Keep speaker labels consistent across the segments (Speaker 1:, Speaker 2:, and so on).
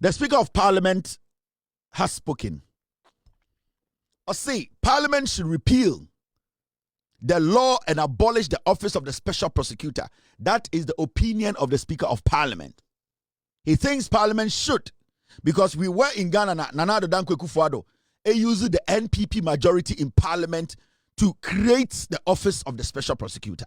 Speaker 1: The Speaker of Parliament has spoken. I say, Parliament should repeal the law and abolish the office of the Special Prosecutor. That is the opinion of the Speaker of Parliament. He thinks Parliament should, because we were in Ghana, Nana Addo Dankwa Akufo-Addo, used the NPP majority in Parliament to create the office of the Special Prosecutor.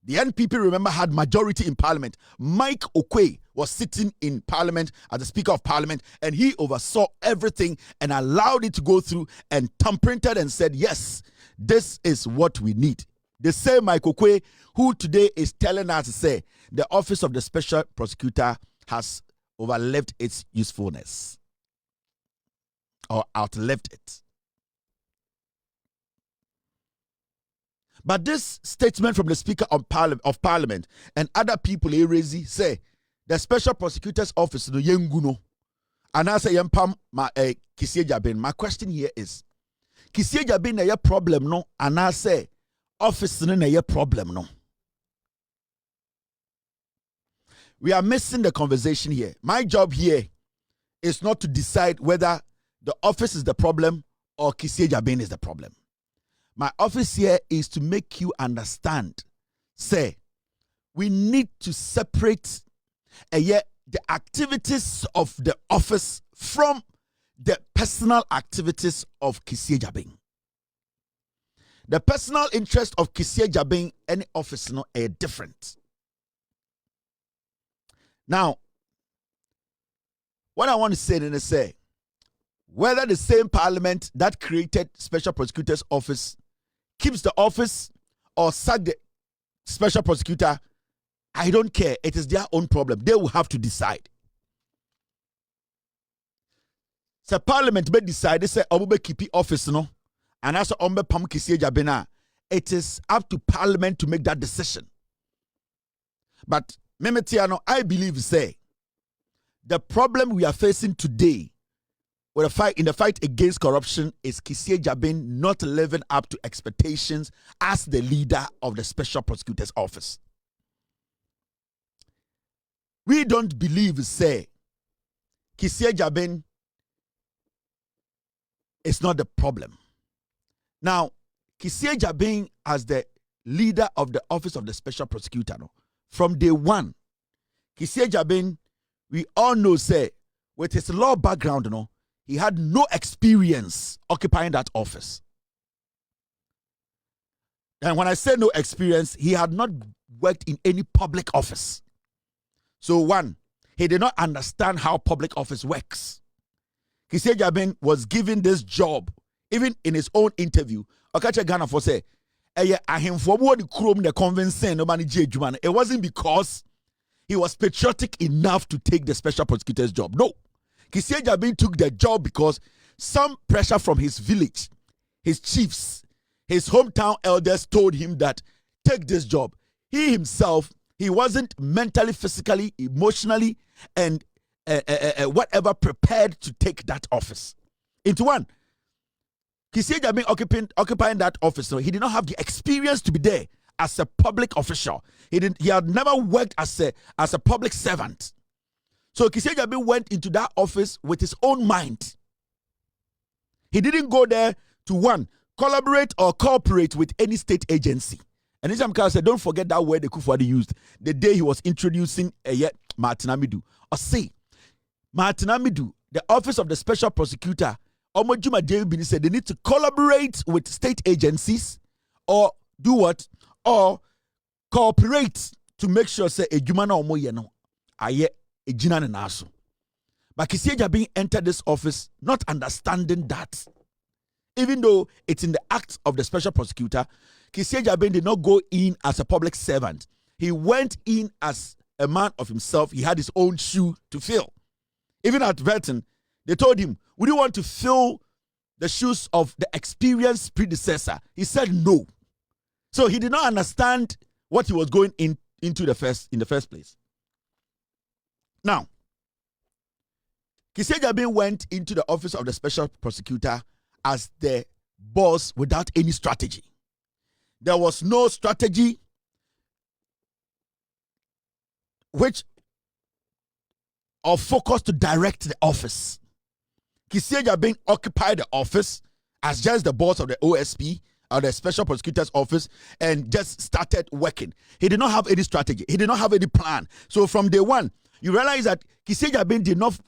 Speaker 1: The NPP, remember, had majority in Parliament. Mike Okwe was sitting in Parliament as the Speaker of Parliament, and he oversaw everything and allowed it to go through and thumbprinted and said, yes, this is what we need. The same Mike Okwe who today is telling us to say the office of the Special Prosecutor has overlived its usefulness or outlived it. But this statement from the Speaker of Parliament and other people say the Special Prosecutor's Office no yenguno and I say yempam ma Kisie Jabin. My question here is, Kisie Jabin na problem no, and I say office na problem no. We are missing the conversation here. My job here is not to decide whether the office is the problem or Kisie Jabin is the problem. My office here is to make you understand. Say, we need to separate the activities of the office from the personal activities of Kisie Jabin. The personal interest of Kisie Jabin and office no are different. Now, what I want to say is say, whether the same Parliament that created Special Prosecutor's Office keeps the office or sack the Special Prosecutor, I don't care. It is their own problem. They will have to decide. So Parliament may decide, they say, Obube Kipi office, no? And also Ombe Pam Kisie Jabina. It is up to Parliament to make that decision. But, Memetiano, I believe, say, the problem we are facing today with the fight against corruption is Kisie Jabin not living up to expectations as the leader of the Special Prosecutor's Office. We don't believe, say, Kisie Jabin is not the problem. Now, Kisie Jabin as the leader of the Office of the Special Prosecutor, no, from day one, Kisie Jabin, we all know, say, with his law background, no, he had no experience occupying that office. And when I say no experience, he had not worked in any public office. So one, he did not understand how public office works. Kisie Jabin was given this job, even in his own interview. Okache Ghana for say, it wasn't because he was patriotic enough to take the Special Prosecutor's job. No. Kisie Jabin took the job because some pressure from his village, his chiefs, his hometown elders told him that take this job. He himself, he wasn't mentally, physically, emotionally, and whatever prepared to take that office. Into one, Kisie Jabin occupying that office, so he did not have the experience to be there as a public official. He had never worked as a public servant. So Kisie Jabin went into that office with his own mind. He didn't go there to one, collaborate or cooperate with any state agency. And Isam said, don't forget that word the Akufo-Addo used the day he was introducing Martin Amidu. Or say, Martin Amidu, the Office of the Special Prosecutor, Omojuma David said they need to collaborate with state agencies or do what? Or cooperate to make sure say Ejumana Omoyeno aye ejina ne naso. But Kisie Jabin entered this office not understanding that. Even though it's in the act of the Special Prosecutor, Kisie Jabin did not go in as a public servant. He went in as a man of himself. He had his own shoe to fill. Even at Verton, they told him, would you want to fill the shoes of the experienced predecessor? He said no. So he did not understand what he was going into in the first place. Now, Kisie Jabin went into the office of the Special Prosecutor as the boss without any strategy. There was no strategy which or focus to direct the office. Kissi Agyabeng occupied the office as just the boss of the OSP or the Special Prosecutor's office and just started working. He did not have any strategy. He did not have any plan. So from day one, you realize that Kissi Agyabeng did not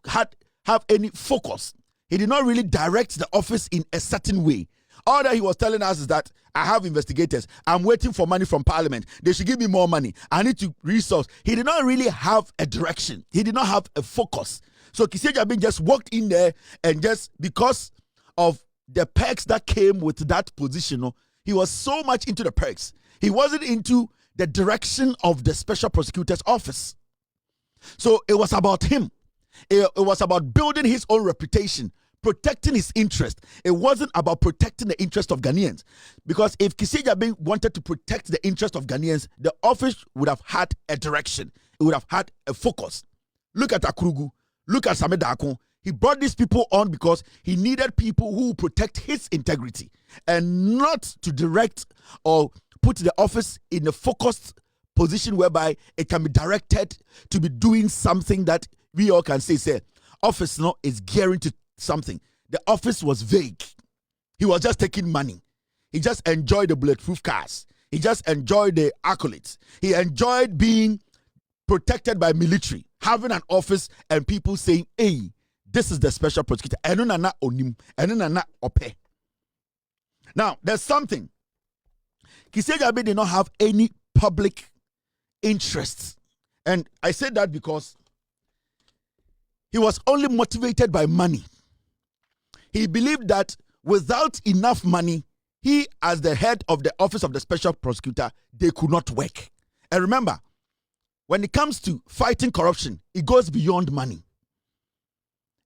Speaker 1: have any focus. He did not really direct the office in a certain way. All that he was telling us is that I have investigators. I'm waiting for money from Parliament. They should give me more money. I need to resource. He did not really have a direction. He did not have a focus. So Kissi Agyabeng just walked in there and just because of the perks that came with that position, he was so much into the perks. He wasn't into the direction of the Special Prosecutor's office. So it was about him. It was about building his own reputation, protecting his interest. It wasn't about protecting the interest of Ghanaians. Because if Kissi Agyabeng wanted to protect the interest of Ghanaians, the office would have had a direction. It would have had a focus. Look at Akurugu. Look at Samed Dakon. He brought these people on because he needed people who protect his integrity and not to direct or put the office in a focused position whereby it can be directed to be doing something that we all can say office is gearing to something. The office was vague. He was just taking money. He just enjoyed the bulletproof cars. He just enjoyed the accolades. He enjoyed being protected by military, having an office and people saying, hey, this is the Special Prosecutor. Now, there's something. Kissi Agyabeng did not have any public interests. And I said that because he was only motivated by money. He believed that without enough money, he, as the head of the office of the Special Prosecutor, they could not work. And remember, when it comes to fighting corruption, it goes beyond money.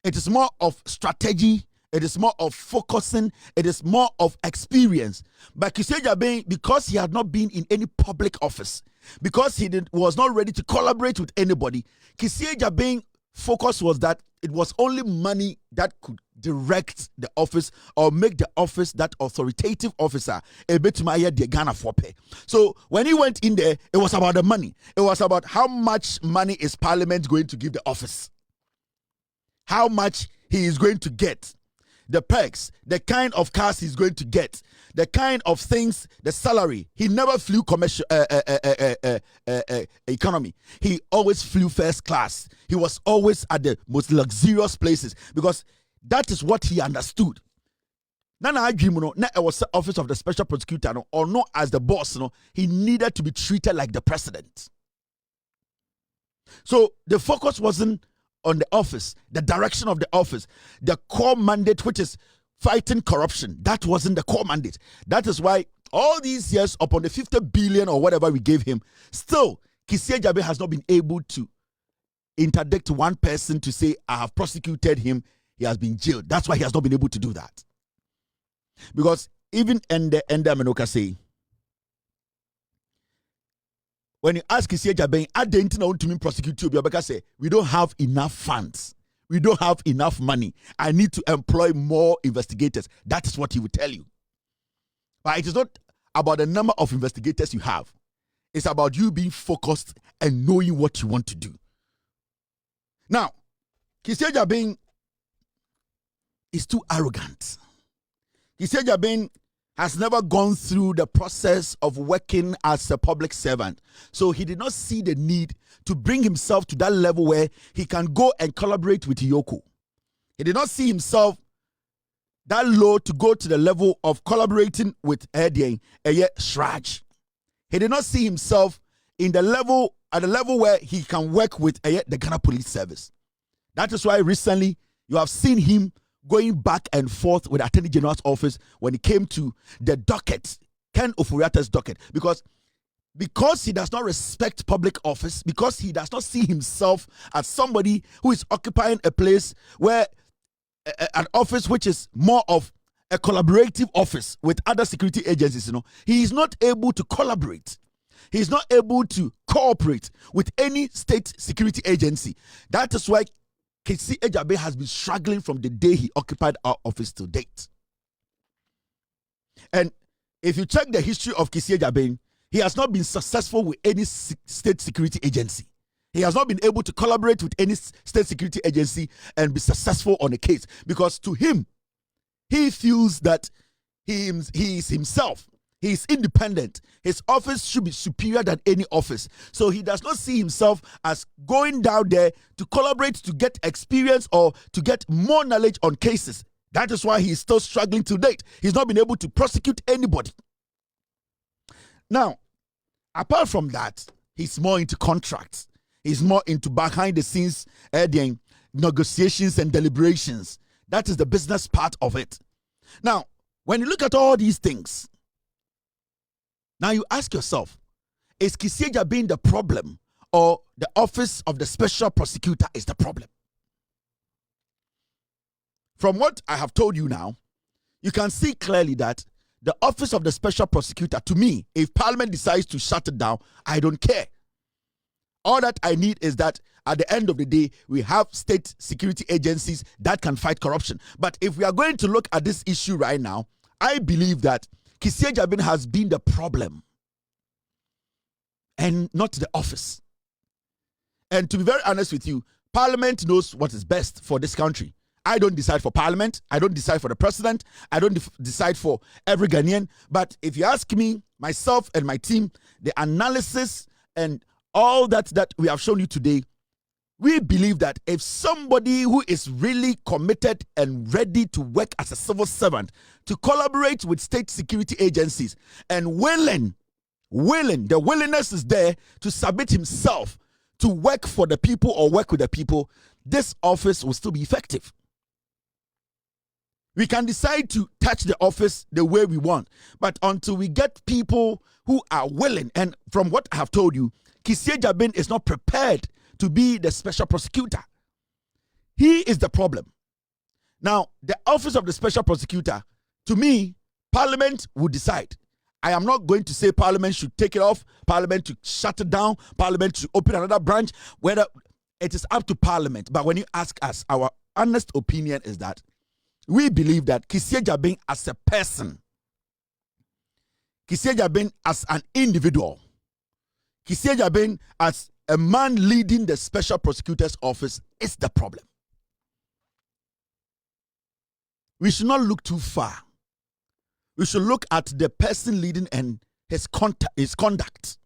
Speaker 1: It is more of strategy. It is more of focusing. It is more of experience. But Kissi Agyabeng, because he had not been in any public office, because he was not ready to collaborate with anybody, Kissi Agyabeng's focus was that it was only money that could direct the office or make the office that authoritative officer a bit higher the Ghana for pay. So when he went in there, it was about the money. It was about how much money is Parliament going to give the office. How much he is going to get, the perks, the kind of cars he's going to get, the kind of things, the salary. He never flew commercial economy. He always flew first class. He was always at the most luxurious places because that is what he understood. Nana Ajim, it was the office of the Special Prosecutor, or not as the boss. He needed to be treated like the president. So the focus wasn't on the office, the direction of the office, the core mandate, which is fighting corruption. That wasn't the core mandate. That is why all these years, upon the 50 billion or whatever we gave him, still Kissi Agyabeng has not been able to interdict one person to say, I have prosecuted him, he has been jailed. That's why he has not been able to do that. Because even Ende Amenoka say, when you ask Kissi Agyabeng, I didn't know to me prosecute you, because say we don't have enough funds. We don't have enough money. I need to employ more investigators. That is what he will tell you. But it is not about the number of investigators you have. It's about you being focused and knowing what you want to do. Now, Kissi Agyabeng is too arrogant. Kissi Agyabeng has never gone through the process of working as a public servant. So he did not see the need to bring himself to that level where he can go and collaborate with Yoko. He did not see himself that low to go to the level of collaborating with Shraj. He did not see himself at the level where he can work with the Ghana Police Service. That is why recently you have seen him going back and forth with the Attorney General's office when it came to the docket, Ken Oforiatta's docket, because he does not respect public office, because he does not see himself as somebody who is occupying a place where an office which is more of a collaborative office with other security agencies, he is not able to collaborate. He is not able to cooperate with any state security agency. That is why Kissi Agyabeng has been struggling from the day he occupied our office to date. And if you check the history of Kissi Agyabeng, he has not been successful with any state security agency. He has not been able to collaborate with any state security agency and be successful on a case, because to him, he feels that he is himself. He is independent. His office should be superior than any office. So he does not see himself as going down there to collaborate, to get experience, or to get more knowledge on cases. That is why he is still struggling to date. He's not been able to prosecute anybody. Now, apart from that, he's more into contracts. He's more into behind the scenes negotiations and deliberations. That is the business part of it. Now, when you look at all these things, now you ask yourself, is Kisieja being the problem, or the office of the special prosecutor is the problem? From what I have told you now, you can see clearly that the office of the special prosecutor, to me, if Parliament decides to shut it down, I don't care. All that I need is that at the end of the day, we have state security agencies that can fight corruption. But if we are going to look at this issue right now, I believe that Kisieja has been the problem and not the office. And to be very honest with you, Parliament knows what is best for this country. I don't decide for Parliament. I don't decide for the president. I don't decide for every Ghanaian. But if you ask me, myself and my team, the analysis and all that we have shown you today, we believe that if somebody who is really committed and ready to work as a civil servant, to collaborate with state security agencies, and willing, the willingness is there to submit himself to work for the people or work with the people, this office will still be effective. We can decide to touch the office the way we want, but until we get people who are willing, and from what I have told you, Kisieja is not prepared to be the special prosecutor. He is the problem. Now, the office of the special prosecutor, to me, Parliament will decide. I am not going to say Parliament should take it off, Parliament to shut it down, Parliament to open another branch, whether it is up to Parliament. But when you ask us, our honest opinion is that we believe that Kisieja as a person, Kisieja as an individual, Kisieja as a man leading the special prosecutor's office is the problem. We should not look too far. We should look at the person leading and his conduct,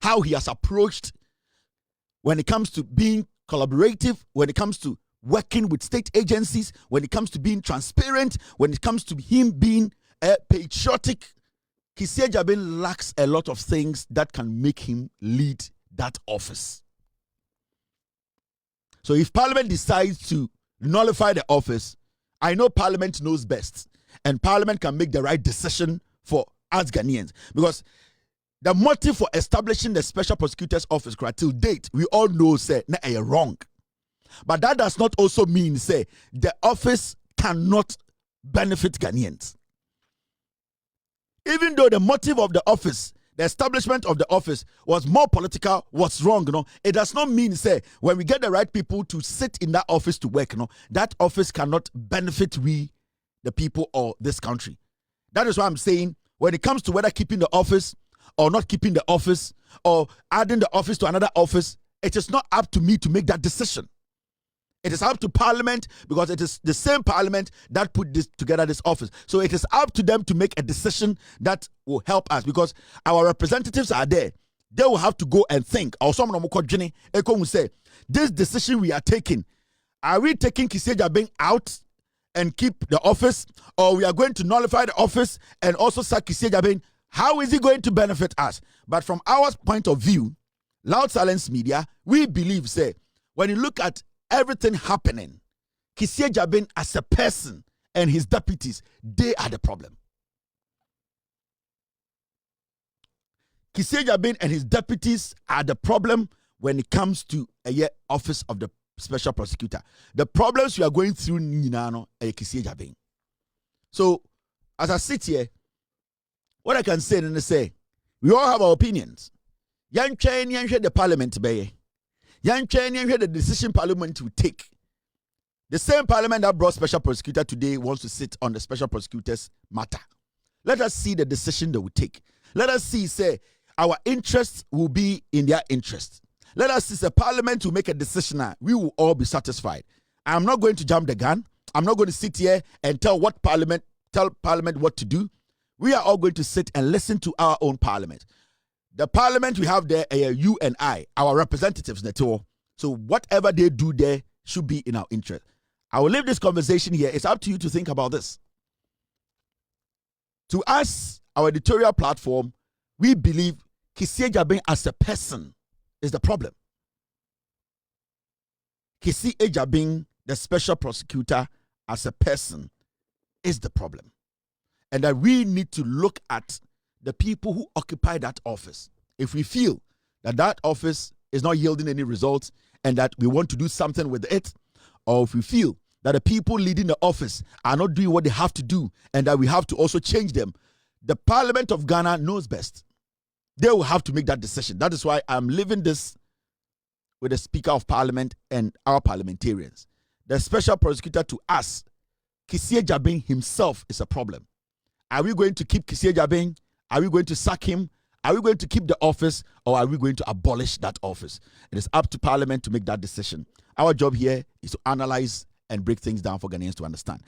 Speaker 1: how he has approached when it comes to being collaborative, when it comes to working with state agencies, when it comes to being transparent, when it comes to him being patriotic. Kisieja lacks a lot of things that can make him lead that office. So if Parliament decides to nullify the office, I know Parliament knows best, and Parliament can make the right decision for us Ghanaians, because the motive for establishing the special prosecutor's office till date, we all know say na wrong. But that does not also mean say the office cannot benefit Ghanaians. Even though the motive of the office, the establishment of the office was more political, was wrong, it does not mean say when we get the right people to sit in that office to work, that office cannot benefit we, the people, or this country. That is why I'm saying when it comes to whether keeping the office or not keeping the office or adding the office to another office, it is not up to me to make that decision. It is up to Parliament, because it is the same Parliament that put together this office. So it is up to them to make a decision that will help us, because our representatives are there. They will have to go and think. Or someone will say, this decision we are taking, are we taking Kisieja out and keep the office, or we are going to nullify the office and also sack Kisieja? How is it going to benefit us? But from our point of view, Loud Silence Media, we believe, say, when you look at everything happening, Kisieja as a person and his deputies, they are the problem. Kisieja and his deputies are the problem when it comes to a office of the special prosecutor. The problems we are going through, Kisieja. So, as I sit here, what I can say and say, we all have our opinions. The Parliament be. The decision Parliament will take. The same Parliament that brought special prosecutor today wants to sit on the special prosecutor's matter. Let us see the decision they will take. Let us see, say, our interests will be in their interests. Let us see the parliament to make a decision. We will all be satisfied. I'm not going to jump the gun. I'm not going to sit here and tell parliament what to do. We are all going to sit and listen to our own parliament. The parliament we have there, you and I, our representatives, so whatever they do there should be in our interest. I will leave this conversation here. It's up to you to think about this. To us, our editorial platform, we believe Kissie Ejabeng as a person is the problem. Kissie Ejabeng, the special prosecutor, as a person is the problem. And that we need to look at the people who occupy that office. If we feel that that office is not yielding any results and that we want to do something with it, or if we feel that the people leading the office are not doing what they have to do and that we have to also change them, the Parliament of Ghana knows best. They will have to make that decision. That is why I'm leaving this with the Speaker of Parliament and our parliamentarians. The special prosecutor, to us, Kissie Ejabeng himself, is a problem. Are we going to keep Kissie Ejabeng? Are we going to sack him? Are we going to keep the office, or are we going to abolish that office? It is up to Parliament to make that decision. Our job here is to analyze and break things down for Ghanaians to understand.